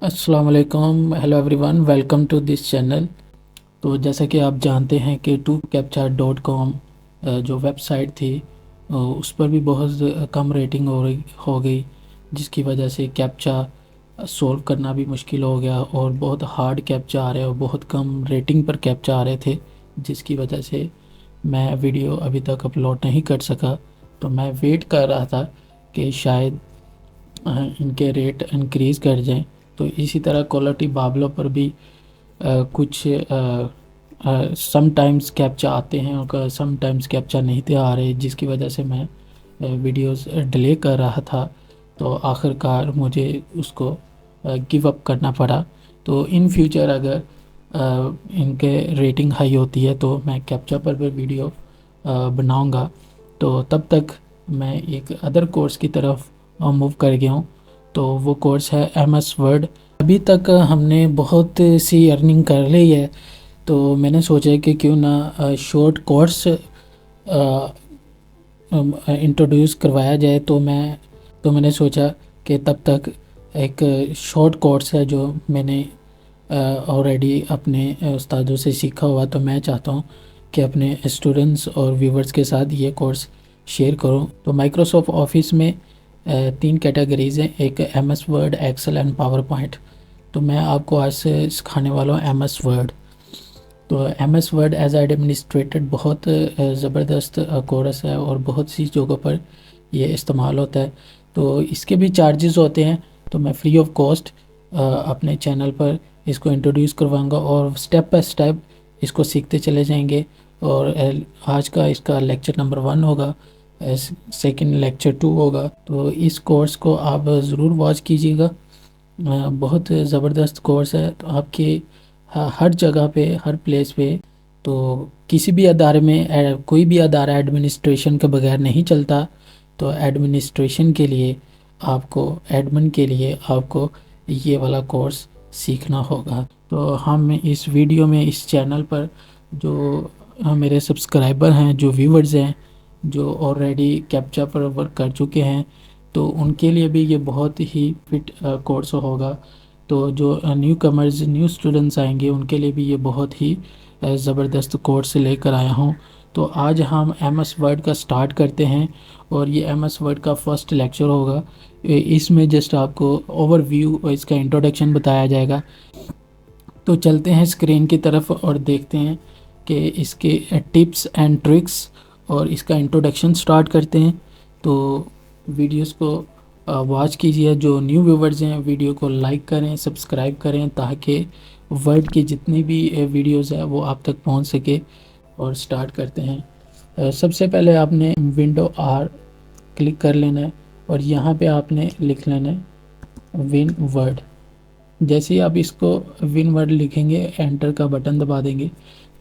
अस्सलाम वालेकुम, hello everyone, welcome to this channel. तो जैसा कि आप जानते हैं कि TubeCaptcha.com जो वेबसाइट थी उस पर भी बहुत कम रेटिंग हो गई, जिसकी वजह से कैप्चा सोल्व करना भी मुश्किल हो गया और बहुत हार्ड कैप्चा आ रहे और बहुत कम रेटिंग पर कैप्चा आ रहे थे, जिसकी वजह से मैं वीडियो अभी तक अपलोड नहीं कर सका। तो मैं वेट कर रहा था कि शायद इनके रेट इंक्रीज़ कर जाएं। तो इसी तरह क्वालिटी बाबलों पर भी कुछ समटाइम्स कैप्चा आते हैं और समटाइम्स कैप्चा नहीं थे आ रहे, जिसकी वजह से मैं वीडियोस डिले कर रहा था। तो आखिरकार मुझे उसको गिव अप करना पड़ा। तो इन फ्यूचर अगर इनके रेटिंग हाई होती है तो मैं कैप्चा पर भी वीडियो बनाऊंगा। तो तब तक मैं एक अदर कोर्स की तरफ मूव कर गया हूँ। तो वो कोर्स है MS वर्ड। अभी तक हमने बहुत सी अर्निंग कर ली है, तो मैंने सोचा कि क्यों ना शॉर्ट कोर्स इंट्रोड्यूस करवाया जाए। मैंने सोचा कि तब तक एक शॉर्ट कोर्स है जो मैंने ऑलरेडी अपने उस्तादों से सीखा हुआ, तो मैं चाहता हूँ कि अपने स्टूडेंट्स और व्यूवर्स के साथ ये कोर्स शेयर करूँ। तो माइक्रोसॉफ्ट ऑफिस में 3 कैटेगरीज़ हैं, एक MS Word, Excel and PowerPoint. तो मैं आपको आज से सिखाने वाला हूँ MS वर्ड। तो MS वर्ड एज एडमिनिस्ट्रेटेड बहुत ज़बरदस्त कोर्स है और बहुत सी जगहों पर ये इस्तेमाल होता है। तो इसके भी चार्जेस होते हैं, तो मैं फ्री ऑफ कॉस्ट अपने चैनल पर इसको इंट्रोड्यूस करवाऊँगा और स्टेप बाय स्टेप इसको सीखते चले जाएंगे। और आज का इसका लेक्चर नंबर 1 होगा, सेकंड लेक्चर 2 होगा। तो इस कोर्स को आप ज़रूर वॉच कीजिएगा। बहुत ज़बरदस्त कोर्स है। तो आपके हर जगह पे, हर प्लेस पे, तो किसी भी अदारे में कोई भी अदारा एडमिनिस्ट्रेशन के बगैर नहीं चलता। तो एडमिनिस्ट्रेशन के लिए आपको, एडमिन के लिए आपको ये वाला कोर्स सीखना होगा। तो हम इस वीडियो में, इस चैनल पर जो मेरे सब्सक्राइबर हैं, जो व्यूवर्स हैं, जो ऑलरेडी कैप्चा पर वर्क कर चुके हैं, तो उनके लिए भी ये बहुत ही फिट कोर्स होगा। तो जो न्यू कमर्स, न्यू स्टूडेंट्स आएंगे, उनके लिए भी ये बहुत ही ज़बरदस्त कोर्स लेकर आया हूँ। तो आज हम MS वर्ड का स्टार्ट करते हैं और ये MS वर्ड का फर्स्ट लेक्चर होगा। इसमें जस्ट आपको ओवरव्यू और इसका इंट्रोडक्शन बताया जाएगा। तो चलते हैं स्क्रीन की तरफ और देखते हैं कि इसके टिप्स एंड ट्रिक्स और इसका इंट्रोडक्शन स्टार्ट करते हैं। तो वीडियोस को वॉच कीजिए। जो न्यू व्यूवर्स हैं, वीडियो को लाइक करें, सब्सक्राइब करें, ताकि वर्ड की जितनी भी वीडियोस है वो आप तक पहुंच सके। और स्टार्ट करते हैं। सबसे पहले आपने विंडो R क्लिक कर लेना है और यहाँ पे आपने लिख लेना है विन वर्ड। जैसे ही आप इसको विन वर्ड लिखेंगे, एंटर का बटन दबा देंगे,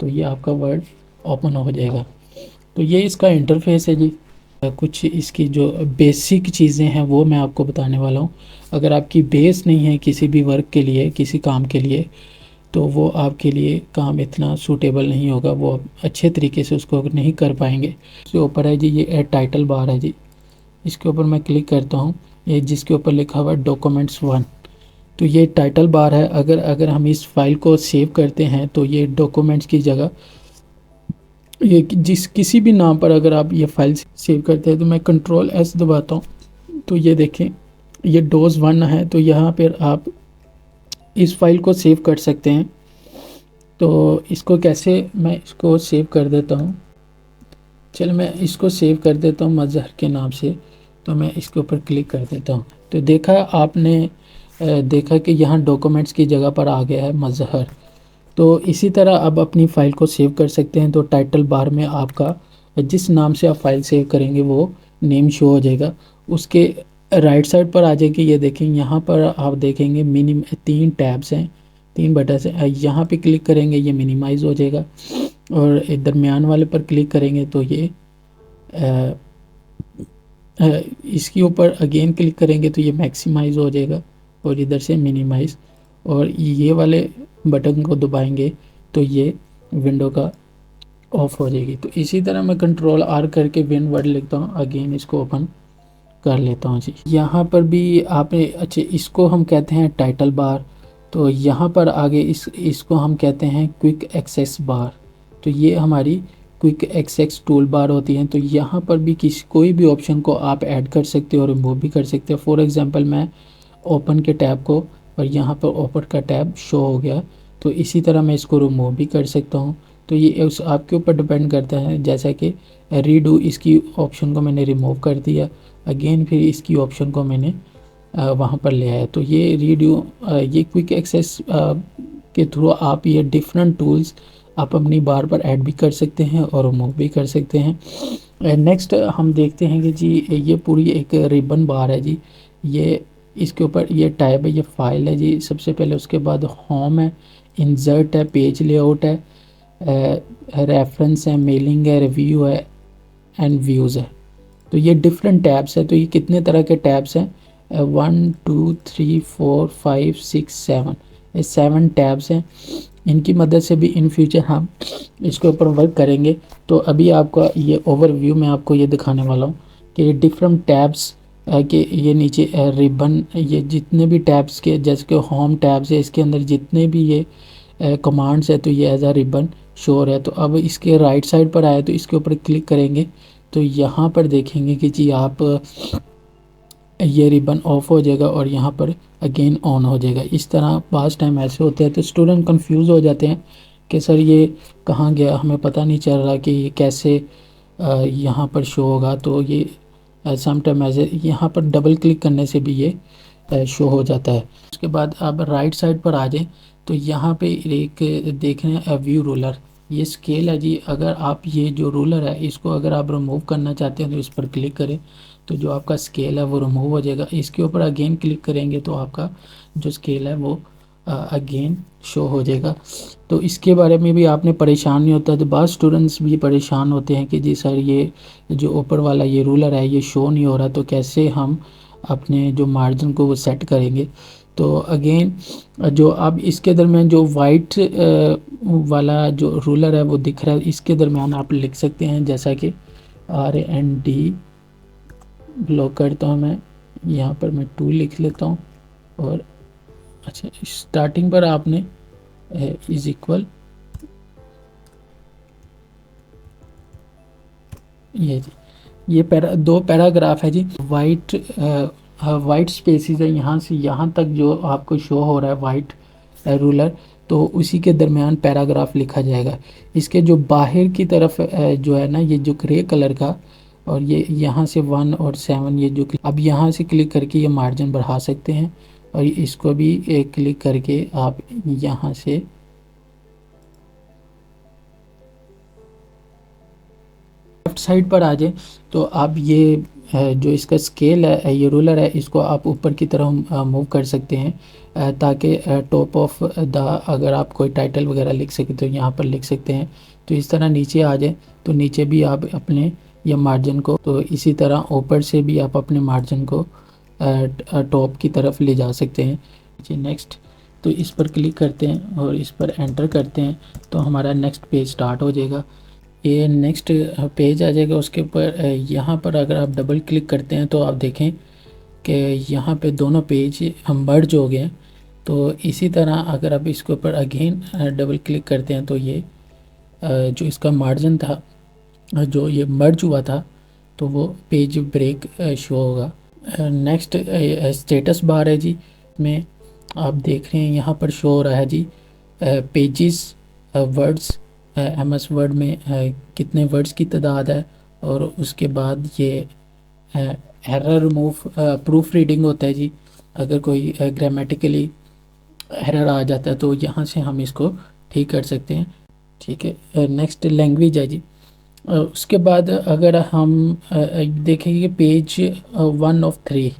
तो ये आपका वर्ड ओपन हो जाएगा। तो ये इसका इंटरफेस है जी। कुछ इसकी जो बेसिक चीज़ें हैं वो मैं आपको बताने वाला हूँ। अगर आपकी बेस नहीं है किसी भी वर्क के लिए, किसी काम के लिए, तो वो आपके लिए काम इतना सूटेबल नहीं होगा, वो आप अच्छे तरीके से उसको नहीं कर पाएंगे। इसके ऊपर है जी, ये टाइटल बार है जी। इसके ऊपर मैं क्लिक करता हूँ, ये जिसके ऊपर लिखा हुआ है डॉक्यूमेंट्स 1। तो ये टाइटल बार है। अगर अगर हम इस फाइल को सेव करते हैं तो ये डॉक्यूमेंट्स की जगह, ये जिस किसी भी नाम पर अगर आप ये फाइल सेव करते हैं, तो मैं Ctrl+S दबाता हूँ, तो ये देखें, ये डोज 1 है। तो यहाँ पर आप इस फाइल को सेव कर सकते हैं। तो इसको कैसे, मैं इसको सेव कर देता हूँ। चल मैं इसको सेव कर देता हूँ मज़हर के नाम से। तो मैं इसके ऊपर क्लिक कर देता हूँ। तो देखा आपने, देखा कि यहाँ डॉक्यूमेंट्स की जगह पर आ गया है मज़हर। तो इसी तरह अब अपनी फ़ाइल को सेव कर सकते हैं। तो टाइटल बार में आपका जिस नाम से आप फाइल सेव करेंगे वो नेम शो हो जाएगा। उसके राइट साइड पर आ जाएगी, ये देखें, यहाँ पर आप देखेंगे 3 टैब्स हैं, 3 बटन हैं। यहाँ पे क्लिक करेंगे, ये मिनिमाइज़ हो जाएगा। और दरमियान वाले पर क्लिक करेंगे तो ये इसके ऊपर अगेन क्लिक करेंगे तो ये मैक्सिमाइज़ हो जाएगा और इधर से मिनिमाइज़। और ये वाले बटन को दबाएंगे तो ये विंडो का ऑफ हो जाएगी। तो इसी तरह मैं Ctrl+R करके विन वर्ड लिखता हूँ, अगेन इसको ओपन कर लेता हूँ जी। यहाँ पर भी आपने अच्छा, इसको हम कहते हैं टाइटल बार। तो यहाँ पर आगे इसको हम कहते हैं क्विक एक्सेस बार। तो ये हमारी क्विक एक्सेस टूल बार होती हैं। तो यहाँ पर भी कोई भी ऑप्शन को आप ऐड कर सकते हो और रिमूव भी कर सकते हो। फॉर एग्जांपल मैं ओपन के टैब को, और यहाँ पर ओपन का टैब शो हो गया, तो इसी तरह मैं इसको रिमूव भी कर सकता हूँ। तो ये उस आपके ऊपर डिपेंड करता है। जैसा कि रीडू, इसकी ऑप्शन को मैंने रिमूव कर दिया, अगेन फिर इसकी ऑप्शन को मैंने वहाँ पर ले आया। तो ये रीडू, ये क्विक एक्सेस के थ्रू आप ये डिफरेंट टूल्स आप अपनी बार पर ऐड भी कर सकते हैं और रिमूव भी कर सकते हैं। नेक्स्ट हम देखते हैं कि जी ये पूरी एक रिबन बार है जी। ये इसके ऊपर ये टैब है, ये फाइल है जी सबसे पहले, उसके बाद होम है, इंसर्ट है, पेज लेआउट है, रेफरेंस है, मेलिंग है, रिव्यू है एंड व्यूज़ है। तो ये डिफरेंट टैब्स है। तो ये कितने तरह के टैब्स हैं? 1 2 3 4 5 6 7, ये 7 टैब्स हैं। इनकी मदद से भी इन फ्यूचर हम इसके ऊपर वर्क करेंगे। तो अभी आपका ये ओवरव्यू मैं आपको ये दिखाने वाला हूँ कि ये डिफरेंट टैब्स के ये नीचे रिबन, ये जितने भी टैब्स के, जैसे कि होम टैब्स है, इसके अंदर जितने भी ये कमांड्स है तो ये एज अ रिबन शो हो रहा है। तो अब इसके राइट साइड पर आए तो इसके ऊपर क्लिक करेंगे तो यहाँ पर देखेंगे कि जी आप ये रिबन ऑफ हो जाएगा और यहाँ पर अगेन ऑन हो जाएगा। इस तरह पास टाइम ऐसे होते हैं तो स्टूडेंट कंफ्यूज हो जाते हैं कि सर ये कहाँ गया, हमें पता नहीं चल रहा कि ये कैसे यहाँ पर शो होगा। तो ये सम टाइम ऐसे यहाँ पर डबल क्लिक करने से भी ये शो हो जाता है। उसके बाद आप राइट साइड पर आ जाएं तो यहाँ पे एक देख रहे हैं व्यू रूलर, ये स्केल है जी। अगर आप ये जो रूलर है इसको अगर आप रिमूव करना चाहते हैं तो इस पर क्लिक करें तो जो आपका स्केल है वो रिमूव हो जाएगा। इसके ऊपर अगेन क्लिक करेंगे तो आपका जो स्केल है वो अगेन शो हो जाएगा। तो इसके बारे में भी आपने परेशान नहीं होता। तो बाद स्टूडेंट्स भी परेशान होते हैं कि जी सर ये जो ऊपर वाला ये रूलर है ये शो नहीं हो रहा, तो कैसे हम अपने जो मार्जिन को वो सेट करेंगे। तो अगेन जो अब इसके दरमियान जो वाइट वाला जो रूलर है वो दिख रहा है, इसके दरमियान आप लिख सकते हैं, जैसा कि RND ब्लॉक करता हूँ मैं, यहाँ पर मैं 2 लिख लेता हूँ। और अच्छा, स्टार्टिंग पर आपने इज इक्वल ये जी, ये दो पैराग्राफ है जी। वाइट स्पेसिस है यहाँ से यहाँ तक जो आपको शो हो रहा है वाइट रूलर, तो उसी के दरमियान पैराग्राफ लिखा जाएगा। इसके जो बाहर की तरफ जो है ना, ये जो ग्रे कलर का, और ये यहाँ से 1 और 7, ये जो अब यहाँ से क्लिक करके ये मार्जिन बढ़ा सकते हैं और इसको भी क्लिक करके आप यहाँ से लेफ्ट साइड पर आ जाए तो आप ये जो इसका स्केल है, ये रूलर है, इसको आप ऊपर की तरफ मूव कर सकते हैं ताकि टॉप ऑफ द अगर आप कोई टाइटल वगैरह लिख सके तो यहाँ पर लिख सकते हैं। तो इस तरह नीचे आ जाए तो नीचे भी आप अपने ये मार्जिन को, तो इसी तरह ऊपर से भी आप अपने मार्जिन को टॉप की तरफ ले जा सकते हैं। नेक्स्ट, तो इस पर क्लिक करते हैं और इस पर एंटर करते हैं तो हमारा नेक्स्ट पेज स्टार्ट हो जाएगा। ये नेक्स्ट पेज आ जाएगा। उसके ऊपर यहाँ पर अगर आप डबल क्लिक करते हैं तो आप देखें कि यहाँ पे दोनों पेज हम मर्ज हो गए। तो इसी तरह अगर आप इसके ऊपर अगेन डबल क्लिक करते हैं तो ये जो इसका मार्जिन था जो ये मर्ज हुआ था तो वो पेज ब्रेक शो होगा। नेक्स्ट स्टेटस बार है जी, में आप देख रहे हैं यहाँ पर शो हो रहा है जी पेजेस वर्ड्स, MS वर्ड में कितने वर्ड्स की तादाद है, और उसके बाद ये एरर रिमूव प्रूफ रीडिंग होता है जी। अगर कोई ग्रामेटिकली एरर आ जाता है तो यहाँ से हम इसको ठीक कर सकते हैं। ठीक है, नेक्स्ट लैंग्वेज है जी। उसके बाद अगर हम देखेंगे पेज 1 of 3,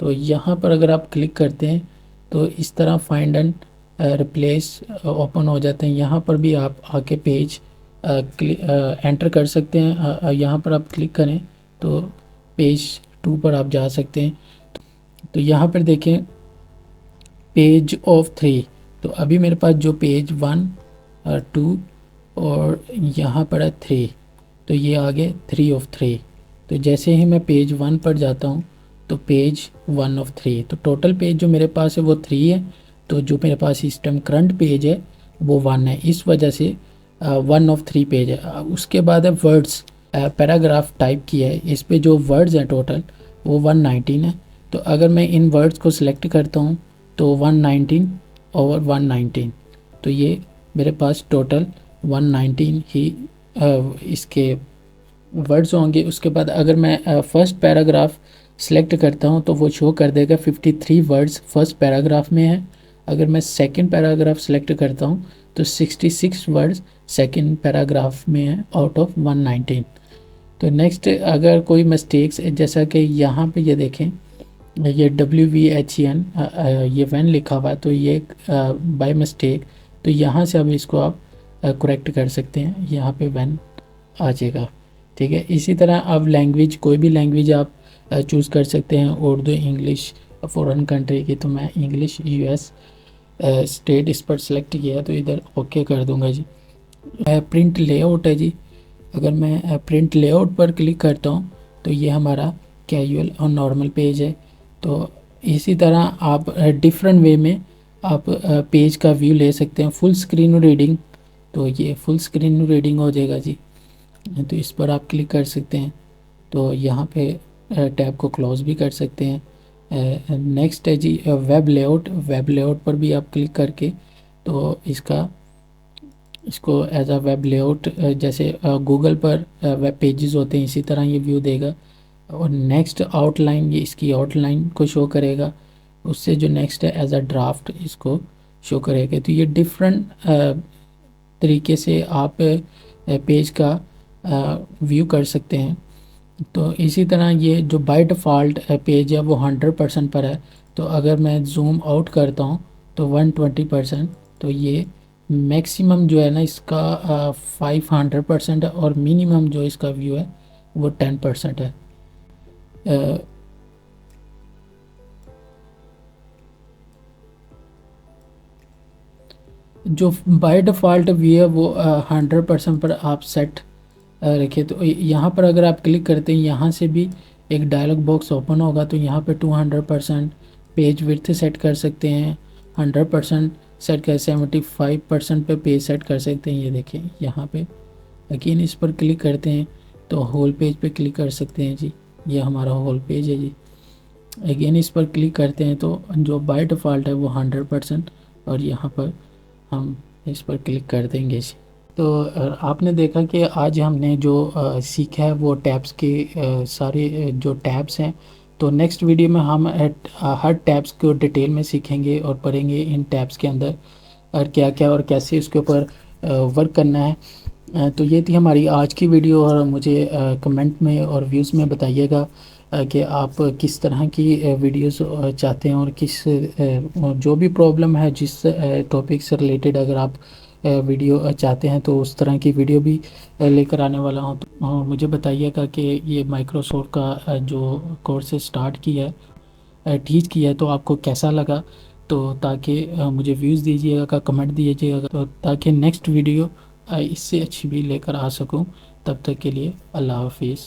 तो यहाँ पर अगर आप क्लिक करते हैं तो इस तरह फाइंड एंड रिप्लेस ओपन हो जाते हैं। यहाँ पर भी आप आके पेज एंटर कर सकते हैं। यहाँ पर आप क्लिक करें तो पेज 2 पर आप जा सकते हैं। तो यहाँ पर देखें पेज ऑफ 3, तो अभी मेरे पास जो पेज 1 2 और यहाँ पर है 3, तो ये आ गए 3 of 3। तो जैसे ही मैं पेज 1 पर जाता हूँ तो पेज 1 ऑफ 3, तो टोटल पेज जो मेरे पास है वो 3 है, तो जो मेरे पास इस टाइम करंट पेज है वो 1 है, इस वजह से 1 ऑफ 3 पेज है। उसके बाद है वर्ड्स, पैराग्राफ टाइप किया है, इस पे जो वर्ड्स हैं टोटल वो 119 है। तो अगर मैं इन वर्ड्स को सिलेक्ट करता हूँ तो 119 और 119, तो ये मेरे पास टोटल 119 ही इसके वर्ड्स होंगे। उसके बाद अगर मैं फर्स्ट पैराग्राफ सेलेक्ट करता हूँ तो वो शो कर देगा 53 वर्ड्स फर्स्ट पैराग्राफ में है। अगर मैं सेकंड पैराग्राफ सेलेक्ट करता हूँ तो 66 वर्ड्स सेकंड पैराग्राफ में है आउट ऑफ 119। तो नेक्स्ट अगर कोई मिस्टेक्स, जैसा कि यहाँ पे ये देखें, ये WVHEN ये वैन लिखा हुआ है, तो ये बाय मिस्टेक, तो यहाँ से अब इसको आप करेक्ट कर सकते हैं, यहाँ पे वैन आ जाएगा। ठीक है, इसी तरह अब लैंग्वेज, कोई भी लैंग्वेज आप चूज़ कर सकते हैं, उर्दू, इंग्लिश, फॉरेन कंट्री की, तो मैं इंग्लिश US स्टेट इस पर सेलेक्ट किया है, तो इधर ओके कर दूंगा जी। प्रिंट लेआउट है जी, अगर मैं प्रिंट लेआउट पर क्लिक करता हूँ तो ये हमारा कैजुअल और नॉर्मल पेज है। तो इसी तरह आप डिफरेंट वे में आप पेज का व्यू ले सकते हैं। फुल स्क्रीन रीडिंग, तो ये फुल स्क्रीन रीडिंग हो जाएगा जी, तो इस पर आप क्लिक कर सकते हैं, तो यहाँ पे टैब को क्लोज़ भी कर सकते हैं। नेक्स्ट है जी वेब लेआउट, वेब लेआउट पर भी आप क्लिक करके तो इसको एज अ वेब लेआउट, जैसे गूगल पर वेब पेजेस होते हैं इसी तरह ये व्यू देगा। और नेक्स्ट आउटलाइन, ये इसकी आउटलाइन को शो करेगा। उससे जो नेक्स्ट है एज अ ड्राफ्ट, इसको शो करेगा। तो ये डिफरेंट तरीके से आप पेज का व्यू कर सकते हैं। तो इसी तरह ये जो बाय डिफ़ॉल्ट पेज है वो 100% पर है, तो अगर मैं जूम आउट करता हूँ तो 120%, तो ये मैक्सिमम जो है ना इसका 500% है, और मिनिमम जो इसका व्यू है वो 10% है। जो बाय डिफ़ॉल्ट व्यू है वो 100% पर आप सेट रखिए। तो यहाँ पर अगर आप क्लिक करते हैं, यहाँ से भी एक डायलॉग बॉक्स ओपन होगा, तो यहाँ पे 200% पेज विड्थ सेट कर सकते हैं, 100% सेट कर, 75% पे पेज सेट कर सकते हैं। ये देखें यहाँ पे अगेन इस पर क्लिक करते हैं तो होल पेज पे क्लिक कर सकते हैं जी, ये हमारा होल पेज है जी। अगेन इस पर क्लिक करते हैं तो जो बाय डिफ़ॉल्ट है वो 100%, और यहाँ पर हम इस पर क्लिक कर देंगे जी। तो आपने देखा कि आज हमने जो सीखा है वो टैब्स के सारे जो टैब्स हैं। तो नेक्स्ट वीडियो में हम हर टैब्स को डिटेल में सीखेंगे और पढ़ेंगे इन टैब्स के अंदर और क्या क्या और कैसे इसके ऊपर वर्क करना है। तो ये थी हमारी आज की वीडियो, और मुझे कमेंट में और व्यूज़ में बताइएगा कि आप किस तरह की वीडियोस चाहते हैं, और किस जो भी प्रॉब्लम है, जिस टॉपिक से रिलेटेड अगर आप वीडियो चाहते हैं तो उस तरह की वीडियो भी लेकर आने वाला हूं। तो मुझे बताइएगा कि ये माइक्रोसॉफ्ट का जो कोर्स स्टार्ट किया है, टीच किया है, तो आपको कैसा लगा। तो ताकि मुझे व्यूज़ दीजिएगा, का कमेंट दीजिएगा, तो ताकि नेक्स्ट वीडियो इससे अच्छी भी लेकर आ सकूं। तब तक के लिए अल्लाह हाफिज़।